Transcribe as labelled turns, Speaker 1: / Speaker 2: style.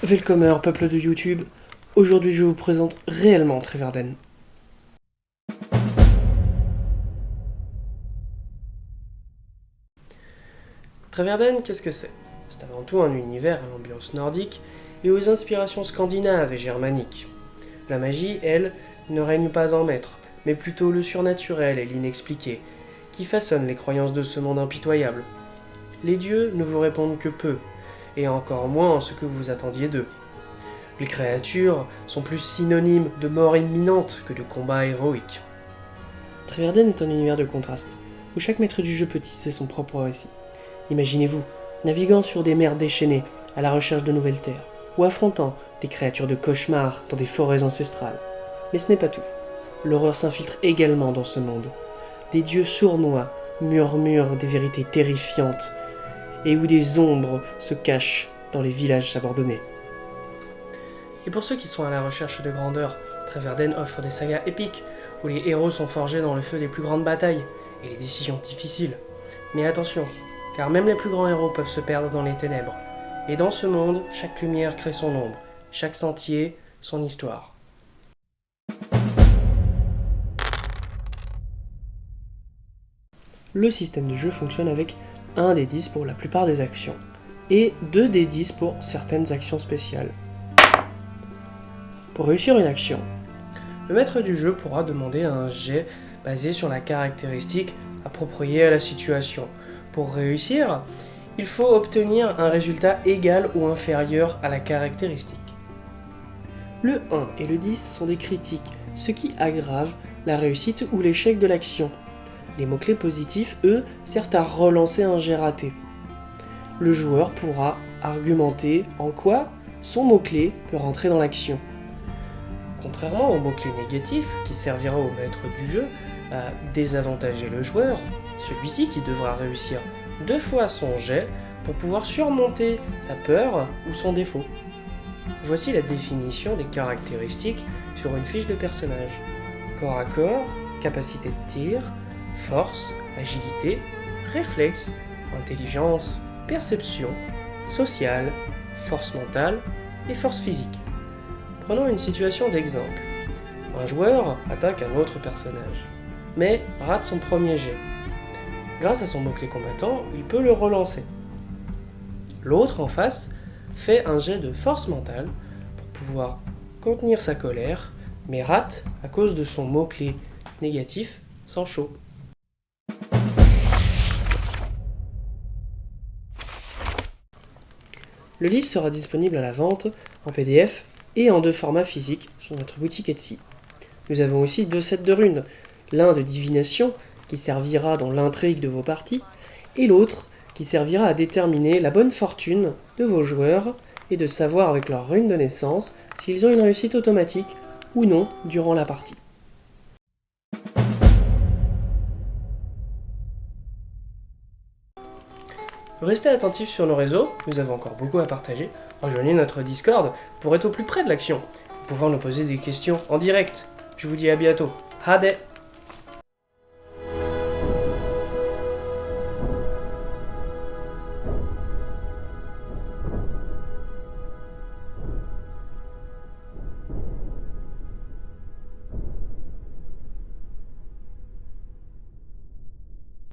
Speaker 1: Welcomer, peuple de YouTube. Aujourd'hui, je vous présente réellement Treverden. Treverden, qu'est-ce que c'est? C'est avant tout un univers à l'ambiance nordique et aux inspirations scandinaves et germaniques. La magie, elle, ne règne pas en maître, mais plutôt le surnaturel et l'inexpliqué, qui façonnent les croyances de ce monde impitoyable. Les dieux ne vous répondent que peu, et encore moins ce que vous attendiez d'eux. Les créatures sont plus synonymes de mort imminente que de combat héroïque. Treverden est un univers de contraste, où chaque maître du jeu peut tisser son propre récit. Imaginez-vous, naviguant sur des mers déchaînées à la recherche de nouvelles terres, ou affrontant des créatures de cauchemar dans des forêts ancestrales. Mais ce n'est pas tout. L'horreur s'infiltre également dans ce monde. Des dieux sournois murmurent des vérités terrifiantes, et où des ombres se cachent dans les villages abandonnés. Et pour ceux qui sont à la recherche de grandeur, Treverden offre des sagas épiques, où les héros sont forgés dans le feu des plus grandes batailles, et les décisions difficiles. Mais attention, car même les plus grands héros peuvent se perdre dans les ténèbres. Et dans ce monde, chaque lumière crée son ombre, chaque sentier, son histoire. Le système de jeu fonctionne avec 1 des 10 pour la plupart des actions, et 2 des 10 pour certaines actions spéciales. Pour réussir une action, le maître du jeu pourra demander un jet basé sur la caractéristique appropriée à la situation. Pour réussir, il faut obtenir un résultat égal ou inférieur à la caractéristique. Le 1 et le 10 sont des critiques, ce qui aggrave la réussite ou l'échec de l'action. Les mots-clés positifs, eux, servent à relancer un jet raté. Le joueur pourra argumenter en quoi son mot-clé peut rentrer dans l'action. Contrairement au mot-clé négatif, qui servira au maître du jeu à désavantager le joueur, celui-ci qui devra réussir 2 fois son jet pour pouvoir surmonter sa peur ou son défaut. Voici la définition des caractéristiques sur une fiche de personnage. Corps à corps, capacité de tir, force, agilité, réflexe, intelligence, perception, sociale, force mentale et force physique. Prenons une situation d'exemple. Un joueur attaque un autre personnage, mais rate son premier jet. Grâce à son mot-clé combattant, il peut le relancer. L'autre en face fait un jet de force mentale pour pouvoir contenir sa colère, mais rate à cause de son mot-clé négatif sans chaud. Le livre sera disponible à la vente en PDF et en 2 formats physiques sur notre boutique Etsy. Nous avons aussi 2 sets de runes, l'un de divination qui servira dans l'intrigue de vos parties, et l'autre qui servira à déterminer la bonne fortune de vos joueurs et de savoir avec leur rune de naissance s'ils ont une réussite automatique ou non durant la partie. Restez attentifs sur nos réseaux, nous avons encore beaucoup à partager. Rejoignez notre Discord pour être au plus près de l'action, pour pouvoir nous poser des questions en direct. Je vous dis à bientôt. Hade!